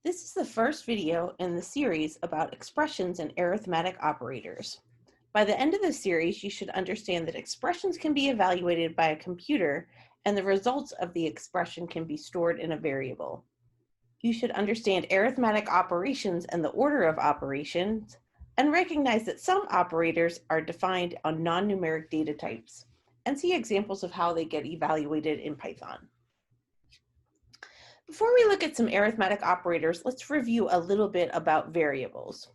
This is the first video in the series about expressions and arithmetic operators. By the end of the series, you should understand that expressions can be evaluated by a computer and the results of the expression can be stored in a variable. You should understand arithmetic operations and the order of operations and recognize that some operators are defined on non-numeric data types and see examples of how they get evaluated in Python. Before we look at some arithmetic operators, let's review a little bit about variables.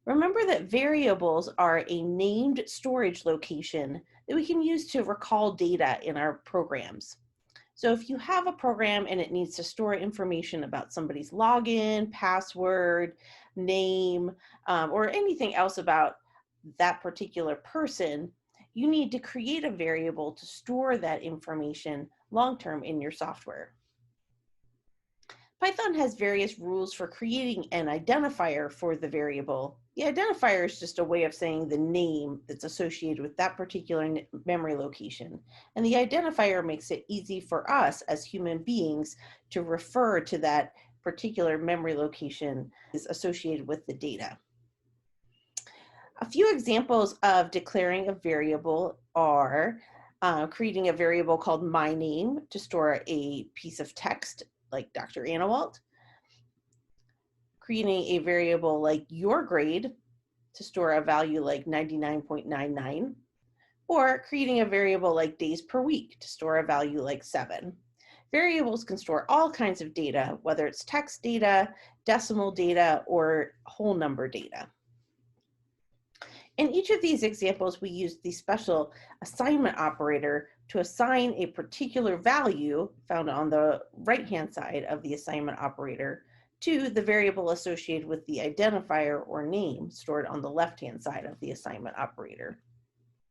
Remember that variables are a named storage location that we can use to recall data in our programs. So if you have a program and it needs to store information about somebody's login, password, name, or anything else about that particular person, you need to create a variable to store that information long-term in your software. Python has various rules for creating an identifier for the variable. The identifier is just a way of saying the name that's associated with that particular memory location. And the identifier makes it easy for us as human beings to refer to that particular memory location is associated with the data. A few examples of declaring a variable are creating a variable called my name to store a piece of text like Dr. Anawalt, creating a variable like your grade to store a value like 99.99, or creating a variable like days per week to store a value like 7. Variables can store all kinds of data, whether it's text data, decimal data, or whole number data. In each of these examples, we use the special assignment operator to assign a particular value found on the right-hand side of the assignment operator to the variable associated with the identifier or name stored on the left-hand side of the assignment operator.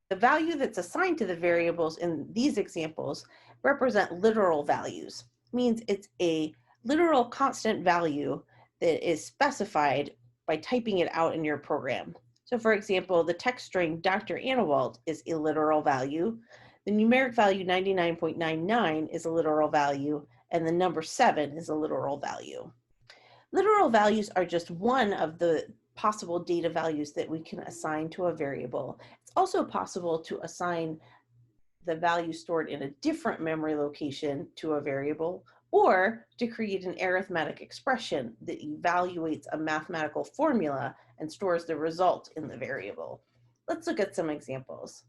The value that's assigned to the variables in these examples represent literal values. It means it's a literal constant value that is specified by typing it out in your program. So for example, the text string Dr. Anawalt is a literal value. The numeric value 99.99 is a literal value, and the number 7 is a literal value. Literal values are just one of the possible data values that we can assign to a variable. It's also possible to assign the value stored in a different memory location to a variable, or to create an arithmetic expression that evaluates a mathematical formula and stores the result in the variable. Let's look at some examples.